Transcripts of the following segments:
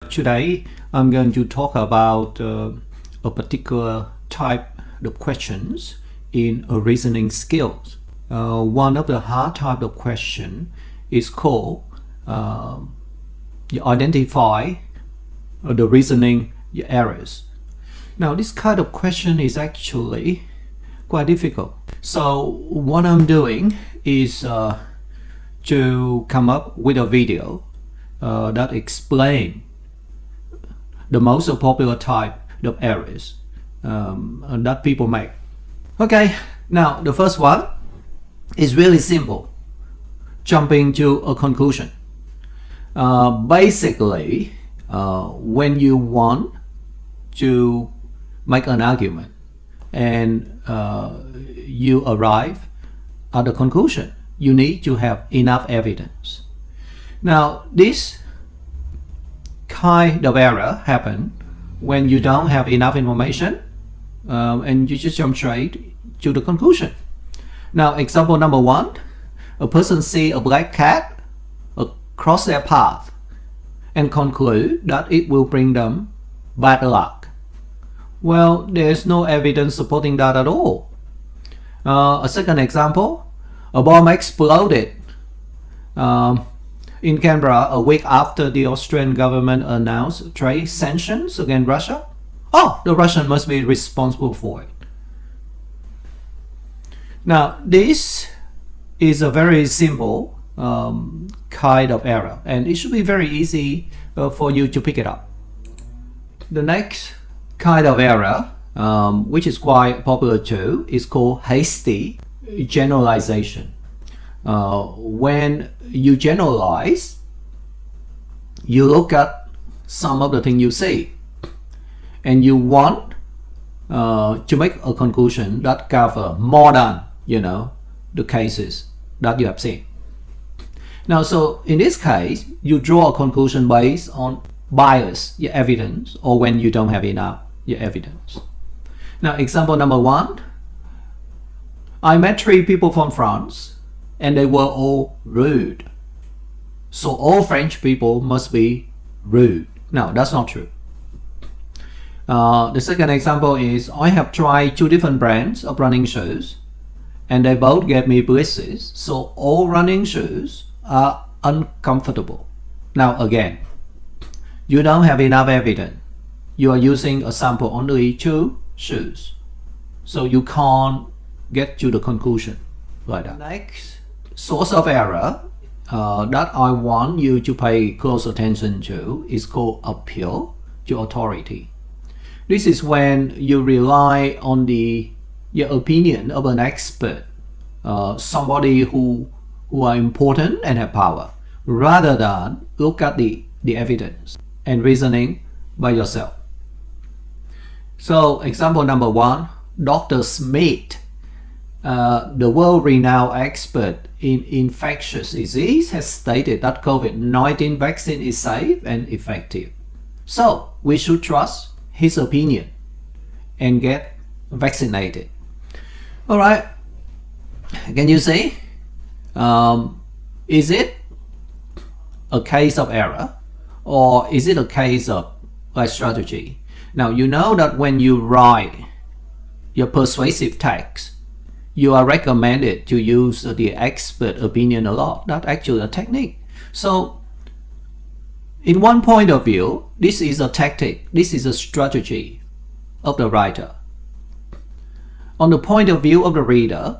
today I'm going to talk about a particular type of questions in reasoning skills. One of the hard type of question is called you identify the reasoning errors. Now this kind of question is actually quite difficult. So what I'm doing is to come up with a video that explain the most popular type of errors that people make. Okay, now the first one is really simple. Jumping to a conclusion. Basically, when you want to make an argument and you arrive at a conclusion, you need to have enough evidence. Now, this kind of error happen when you don't have enough information and you just jump straight to the conclusion. Now, example number one, a person see a black cat across their path and conclude that it will bring them bad luck. Well, there's no evidence supporting that at all. A second example, a bomb exploded in Canberra a week after the Australian government announced trade sanctions against Russia. Oh, the Russian must be responsible for it. Now, this is a very simple kind of error, and it should be very easy for you to pick it up. The next kind of error, which is quite popular too, is called hasty generalization. When you generalize, you look at some of the things you see and you want to make a conclusion that cover more than the cases that you have seen. Now, so in this case, you draw a conclusion based on bias, your evidence, or when you don't have enough your evidence. Now, example number one, I met 3 people from France and they were all rude. So all French people must be rude. No, that's not true. The second example is I have tried 2 different brands of running shoes and they both gave me blisters. So all running shoes are uncomfortable. Now again, you don't have enough evidence. You are using a sample only 2 shoes. So you can't get to the conclusion like that. Next source of error that I want you to pay close attention to is called appeal to authority. This is when you rely on your opinion of an expert, somebody who are important and have power, rather than look at the evidence and reasoning by yourself. So example number one, Dr. Smith, the world-renowned expert in infectious disease, has stated that COVID-19 vaccine is safe and effective. So we should trust his opinion and get vaccinated. All right, can you see? Is it a case of error or is it a case of strategy? Now, you know that when you write your persuasive text, you are recommended to use the expert opinion a lot. That's actually a technique. So in one point of view, this is a tactic, this is a strategy of the writer. On the point of view of the reader,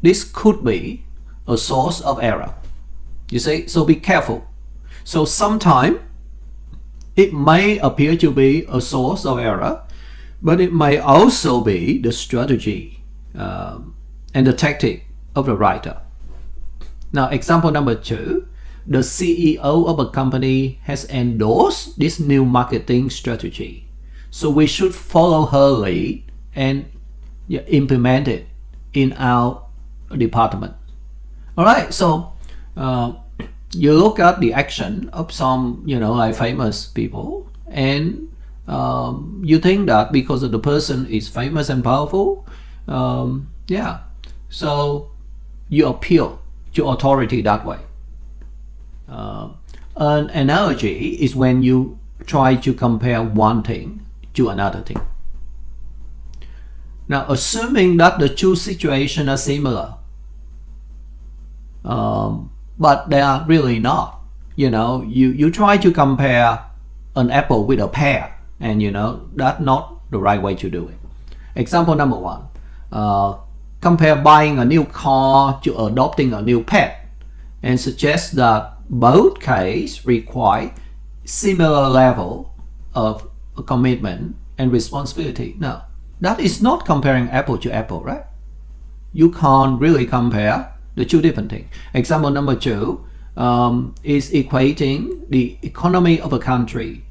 this could be a source of error. You see, so be careful. So sometimes it may appear to be a source of error, but it may also be the strategy and the tactic of the writer. Now, example number 2, the CEO of a company has endorsed this new marketing strategy. So we should follow her lead and implement it in our department. All right, so you look at the action of some, like famous people, and you think that because of the person is famous and powerful, so you appeal to authority that way. An analogy is when you try to compare one thing to another thing. Now, assuming that the two situations are similar, but they are really not. You try to compare an apple with a pear, and that's not the right way to do it. Example number one, compare buying a new car to adopting a new pet, and suggest that both cases require similar level of commitment and responsibility. Now, that is not comparing apple to apple, right? You can't really compare the two different things. Example number two is equating the economy of a country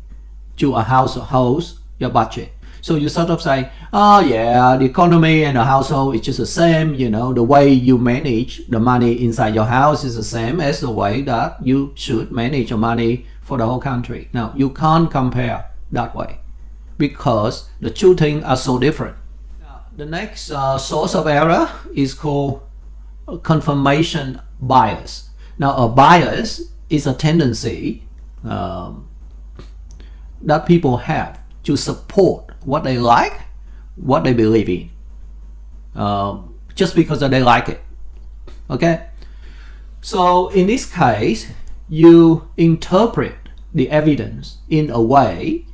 to a household's budget. So you sort of say, oh yeah, the economy and the household is just the same. The way you manage the money inside your house is the same as the way that you should manage your money for the whole country. Now, you can't compare that way because the two things are so different. Now, the next source of error is called confirmation bias. Now, a bias is a tendency that people have to support what they like, what they believe in, just because they like it. Okay? So in this case, you interpret the evidence in a way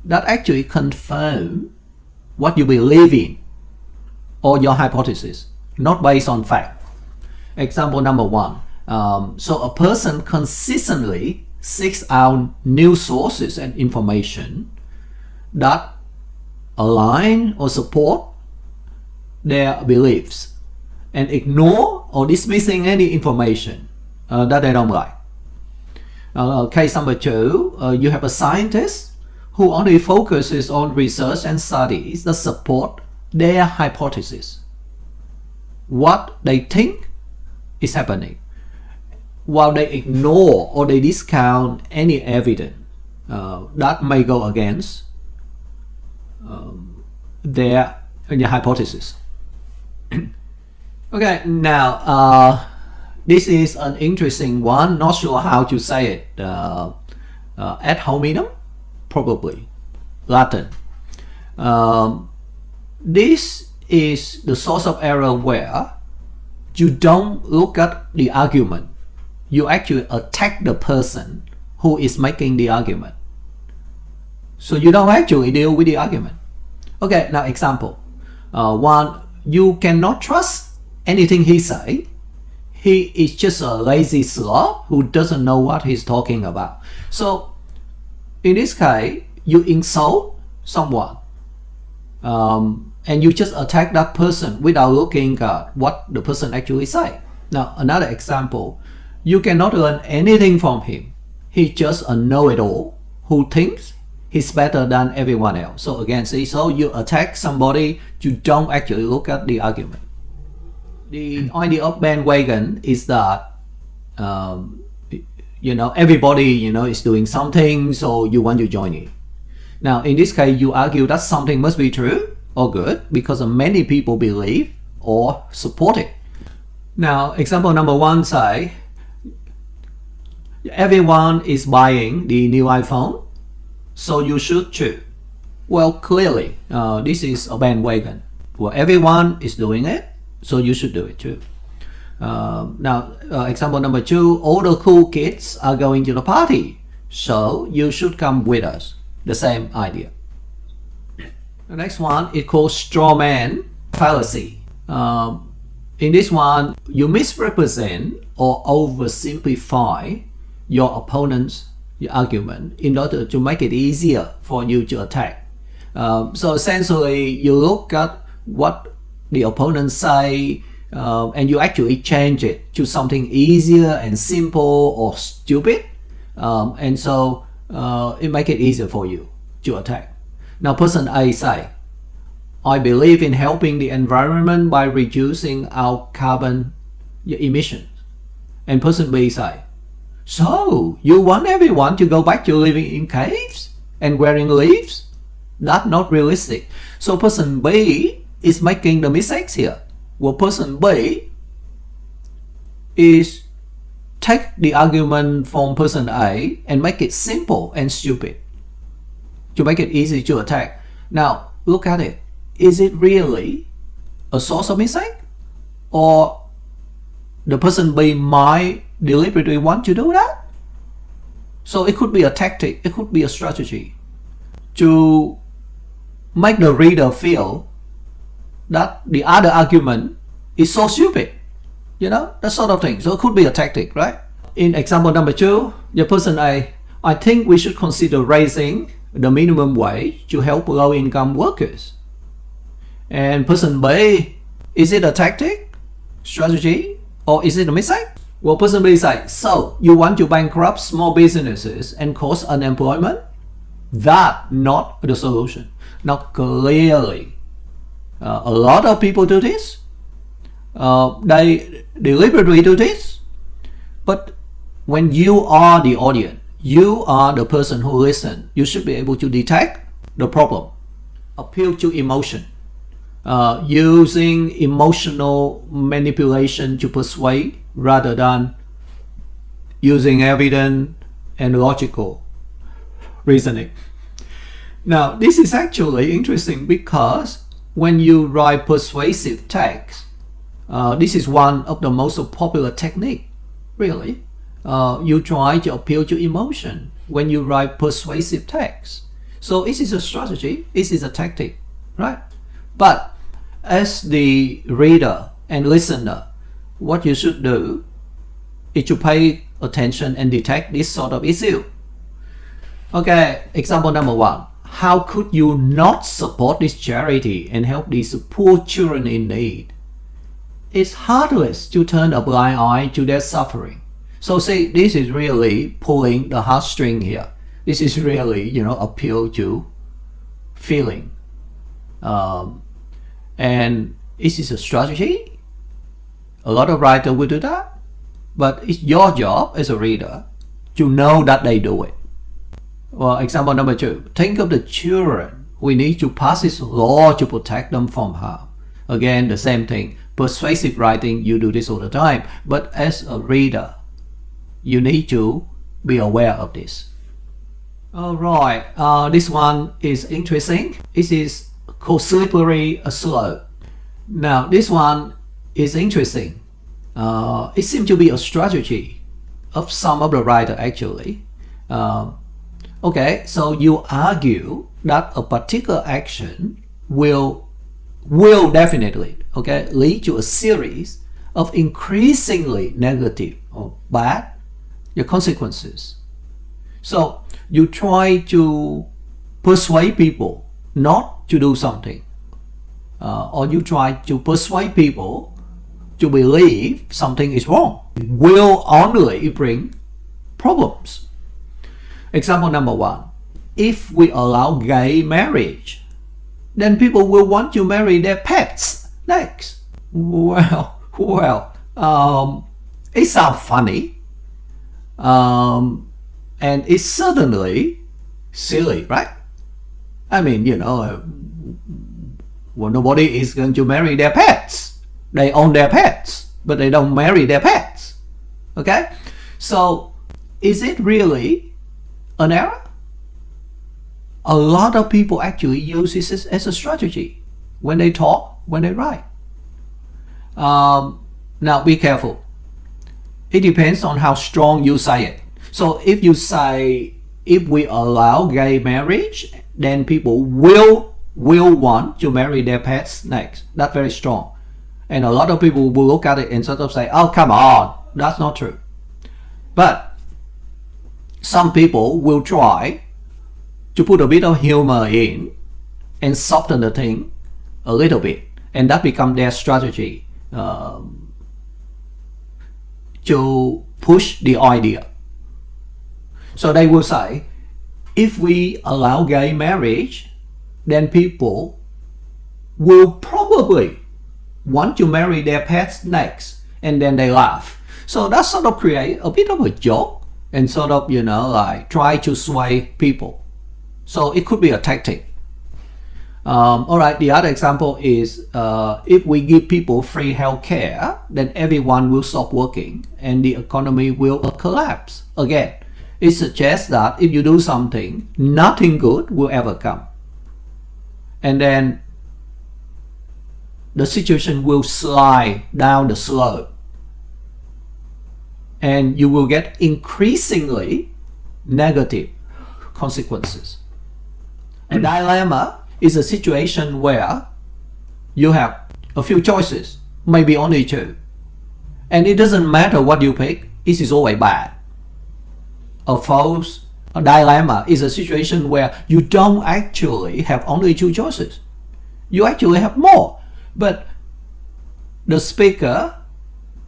that actually confirm what you believe in or your hypothesis, not based on fact. Example number one. So a person consistently seeks out new sources and information that align or support their beliefs and ignore or dismissing any information that they don't like. Case number two, you have a scientist who only focuses on research and studies that support their hypothesis. What they think is happening, while they ignore or they discount any evidence that may go against their hypothesis. Okay, now this is an interesting one. Not sure how to say it. Ad hominem, probably Latin. This is the source of error where you don't look at the argument. You actually attack the person who is making the argument. So you don't actually deal with the argument. Okay, now example. One, you cannot trust anything he say. He is just a lazy slob who doesn't know what he's talking about. So in this case, you insult someone and you just attack that person without looking at what the person actually say. Now another example, you cannot learn anything from him. He's just a know-it-all who thinks he's better than everyone else. So again, see, so you attack somebody, you don't actually look at the argument. The idea of bandwagon is that everybody is doing something, so you want to join it. Now in this case, you argue that something must be true or good because many people believe or support it. Now example number one say, everyone is buying the new iPhone, so you should too. Well, clearly this is a bandwagon. Well, everyone is doing it, so you should do it too. Now example number two, all the cool kids are going to the party, so you should come with us. The same idea. The next one is called straw man fallacy. In this one, you misrepresent or oversimplify your opponent's argument in order to make it easier for you to attack. So essentially, you look at what the opponent say and you actually change it to something easier and simple or stupid, and so it makes it easier for you to attack. Now person A say, I believe in helping the environment by reducing our carbon emissions. And person B say, so you want everyone to go back to living in caves and wearing leaves? That's not realistic. So person B is making the mistakes here. Well, person B is take the argument from person A and make it simple and stupid. to make it easy to attack. Now, look at it. Is it really a source of mistake? Or the person B might deliberately want to do that? So it could be a tactic, it could be a strategy to make the reader feel that the other argument is so stupid. You know, that sort of thing. So it could be a tactic, right? In example number 2, the person A, I think we should consider raising the minimum wage to help low-income workers. And person B, is it a tactic, strategy, or is it a mistake? Well, person B says, so you want to bankrupt small businesses and cause unemployment? That's not the solution. Now, clearly, a lot of people do this. They deliberately do this. But when you are the audience, you are the person who listens, you should be able to detect the problem, appeal to emotion, using emotional manipulation to persuade rather than using evidence and logical reasoning. Now, this is actually interesting because when you write persuasive text, this is one of the most popular techniques, really. You try to appeal to emotion when you write persuasive text. So this is a strategy, this is a tactic, right? But as the reader and listener, what you should do is to pay attention and detect this sort of issue. Okay, example number 1. How could you not support this charity and help these poor children in need? It's heartless to turn a blind eye to their suffering. So see, this is really pulling the heartstring here. This is really, appeal to feeling. And this is a strategy. A lot of writers will do that. But it's your job as a reader to know that they do it. Well, example number 2. Think of the children. We need to pass this law to protect them from harm. Again, the same thing. Persuasive writing, you do this all the time. But as a reader, you need to be aware of this. Alright, this one is interesting. This is called slippery slope. Now, this one is interesting. It seems to be a strategy of some of the writers actually. Okay, so you argue that a particular action will definitely, lead to a series of increasingly negative or bad consequences. So you try to persuade people not to do something, or you try to persuade people to believe something is wrong. It will only bring problems. Example number 1. If we allow gay marriage, then people will want to marry their pets next. Well, it sounds funny. And it's certainly silly, right? I mean, well, nobody is going to marry their pets. They own their pets, but they don't marry their pets. Okay? So, is it really an error? A lot of people actually use this as a strategy when they talk, when they write. Now, be careful. It depends on how strong you say it. So if you say, if we allow gay marriage, then people will want to marry their pets next. That's very strong. And a lot of people will look at it and sort of say, oh, come on, that's not true. But some people will try to put a bit of humor in and soften the thing a little bit. And that becomes their strategy to push the idea. So they will say, if we allow gay marriage, then people will probably want to marry their pets next. And then they laugh. So that sort of create a bit of a joke and sort of, try to sway people. So it could be a tactic. Alright, the other example is if we give people free healthcare, then everyone will stop working and the economy will collapse. Again, it suggests that if you do something, nothing good will ever come. And then the situation will slide down the slope. And you will get increasingly negative consequences. A dilemma is a situation where you have a few choices, maybe only two. And it doesn't matter what you pick, it is always bad. A dilemma is a situation where you don't actually have only two choices. You actually have more. But the speaker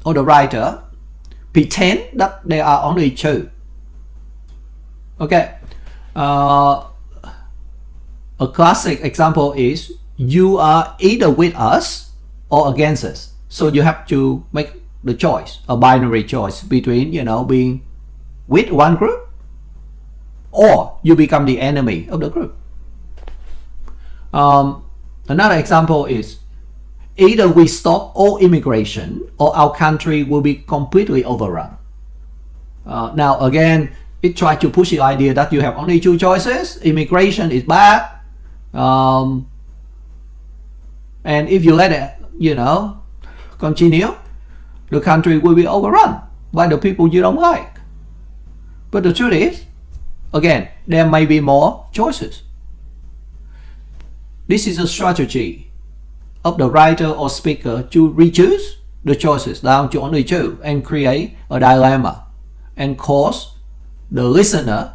or the writer pretend that there are only two. Okay. A classic example is you are either with us or against us. So you have to make the choice, a binary choice between, being with one group or you become the enemy of the group. Another example is either we stop all immigration or our country will be completely overrun. Now again, it tries to push the idea that you have only two choices. Immigration is bad. And if you let it, continue, the country will be overrun by the people you don't like. But the truth is, again, there may be more choices. This is a strategy of the writer or speaker to reduce the choices down to only two and create a dilemma and cause the listener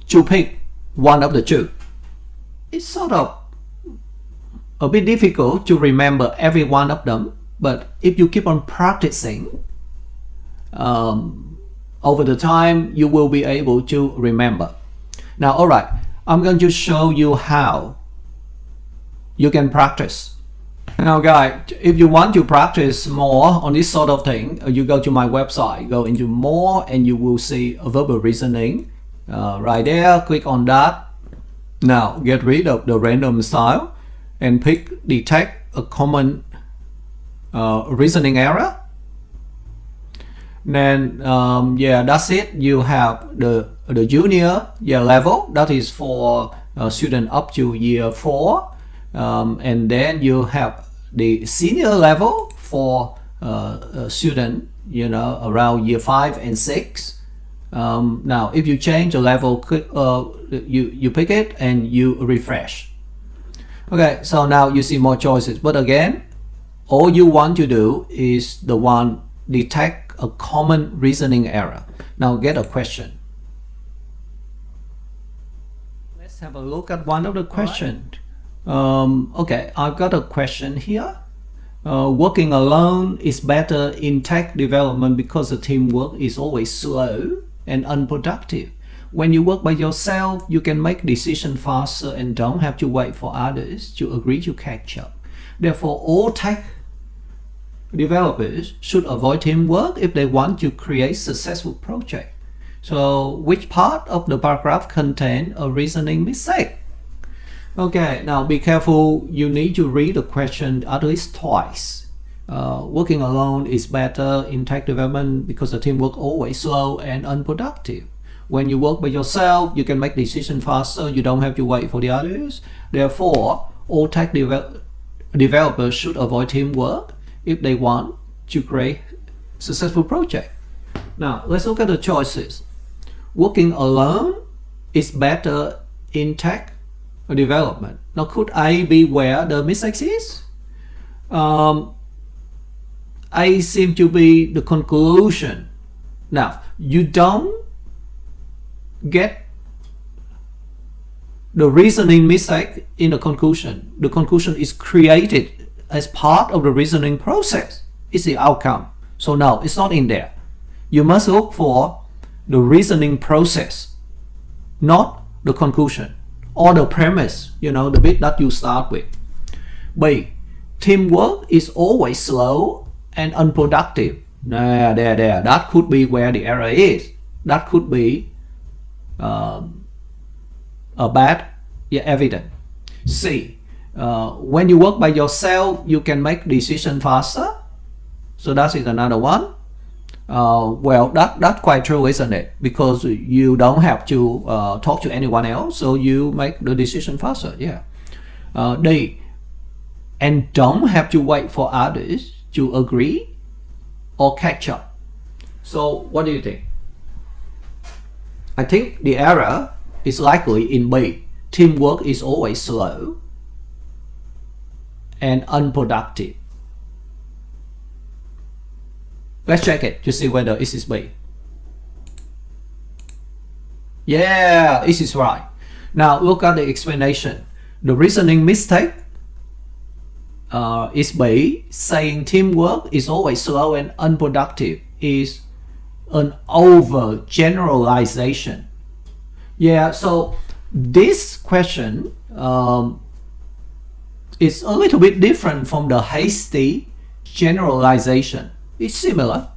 to pick one of the two. It's sort of a bit difficult to remember every one of them, but if you keep on practicing over the time, you will be able to remember. Now, alright, I'm going to show you how you can practice. Now guys, if you want to practice more on this sort of thing, you go to my website, go into more, and you will see a verbal reasoning right there. Click on that. Now get rid of the random style and detect a common reasoning error. Then that's it. You have the junior year level, that is for student up to year 4. And then you have the senior level for student, around year 5 and 6. Now, if you change the level, click, you pick it and you refresh. Okay, so now you see more choices. But again, all you want to do is the one detect a common reasoning error. Now get a question. Let's have a look at one of the questions. Okay, I've got a question here. Working alone is better in tech development because the teamwork is always slow and unproductive. When you work by yourself, you can make decisions faster and don't have to wait for others to agree to catch up. Therefore, all tech developers should avoid teamwork if they want to create successful projects. So, which part of the paragraph contains a reasoning mistake? Okay, now be careful. You need to read the question at least twice. Working alone is better in tech development because the teamwork always slow and unproductive. When you work by yourself, you can make decisions faster. You don't have to wait for the others. Therefore, all tech developers should avoid teamwork if they want to create successful project. Now, let's look at the choices. Working alone is better in tech development. Now, could A be where the mistake is? A seems to be the conclusion. Now, you don't get the reasoning mistake in the conclusion. The conclusion is created as part of the reasoning process. It's the outcome. So no, it's not in there. You must look for the reasoning process, not the conclusion or the premise, the bit that you start with. B, teamwork is always slow and unproductive. There. That could be where the error is. That could be a bad evidence. C, when you work by yourself, you can make decisions faster. So that is another one. Well, that's quite true, isn't it? Because you don't have to talk to anyone else, so you make the decision faster. Yeah. D, and don't have to wait for others to agree or catch up. So what do you think? I think the error is likely in B. Teamwork is always slow and unproductive. Let's check it to see whether it is B. Yeah, it is right. Now look at the explanation. The reasoning mistake is B. Saying teamwork is always slow and unproductive is an overgeneralization. Yeah, so this question is a little bit different from the hasty generalization. It's similar.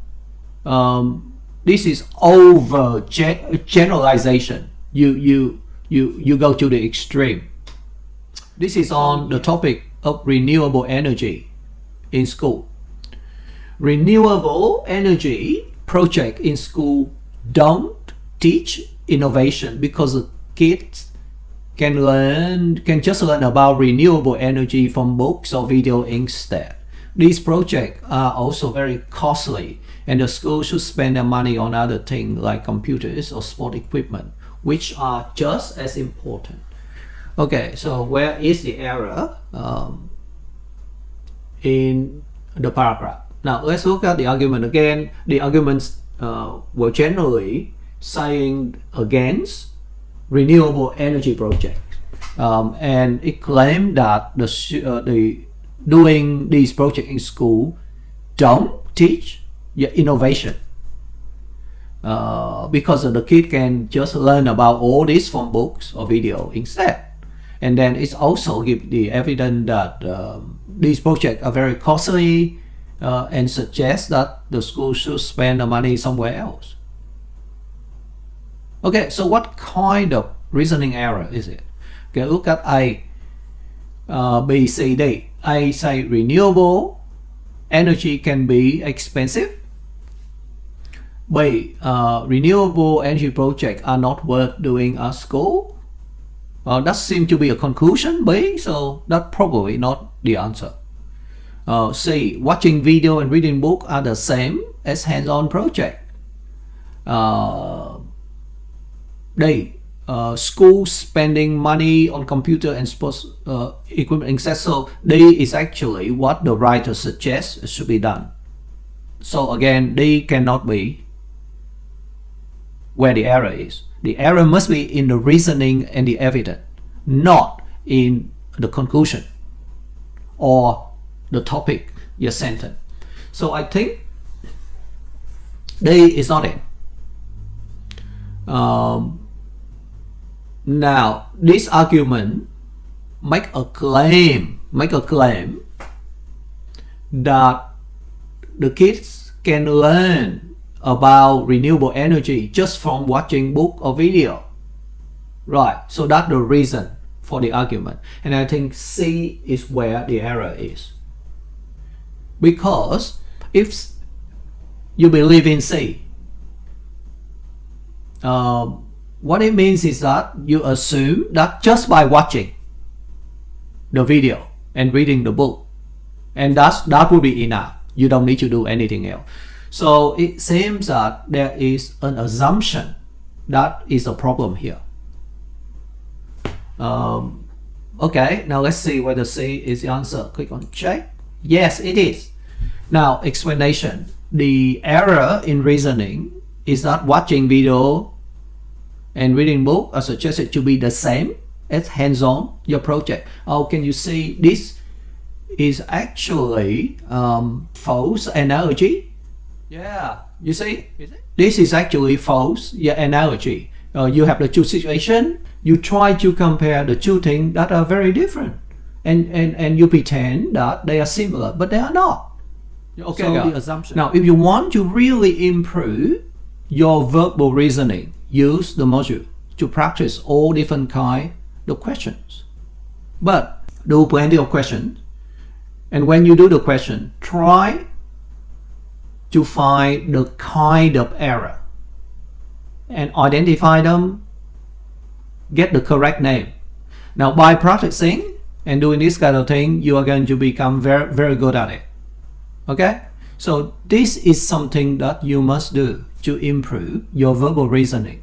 This is over generalization. You go to the extreme. This is on the topic of renewable energy in school. Renewable energy project in school don't teach innovation because the kids can just learn about renewable energy from books or video instead. These projects are also very costly, and the school should spend their money on other things like computers or sport equipment, which are just as important. Okay, so where is the error in the paragraph? Now let's look at the argument again. The arguments were generally saying against renewable energy projects, and it claimed that the doing these projects in school don't teach innovation, because the kid can just learn about all this from books or video instead. And then it's also give the evidence that these projects are very costly and suggest that the school should spend the money somewhere else. Okay, so what kind of reasoning error is it? Okay, look at A, B, C, D. A say renewable energy can be expensive. B, renewable energy projects are not worth doing at school. That seems to be a conclusion, B, so that's probably not the answer. C, watching video and reading book are the same as hands-on project. D, school spending money on computer and sports equipment instead. So D is actually what the writer suggests should be done. So again, D cannot be where the error is. The error must be in the reasoning and the evidence, not in the conclusion or the topic, your sentence. So I think D is not it. Now this argument make a claim that the kids can learn about renewable energy just from watching book or video, right? So that's the reason for the argument, and I think C is where the error is, because if you believe in C, what it means is that you assume that just by watching the video and reading the book, and that would be enough. You don't need to do anything else. So it seems that there is an assumption that is a problem here. Okay, now let's see whether C is the answer. Click on check. Yes, it is. Now explanation. The error in reasoning is that watching video and reading book are suggested to be the same as hands-on your project. Oh, can you see this is actually false analogy? Yeah, you see, this is actually false analogy. You have the two situations. You try to compare the two things that are very different, and you pretend that they are similar, but they are not. Okay, so the assumption. Now, if you want to really improve your verbal reasoning, use the module to practice all different kinds of questions. But do plenty of questions, and when you do the question, try to find the kind of error and identify them, get the correct name. Now by practicing and doing this kind of thing, you are going to become very, very good at it. Okay? So this is something that you must do to improve your verbal reasoning.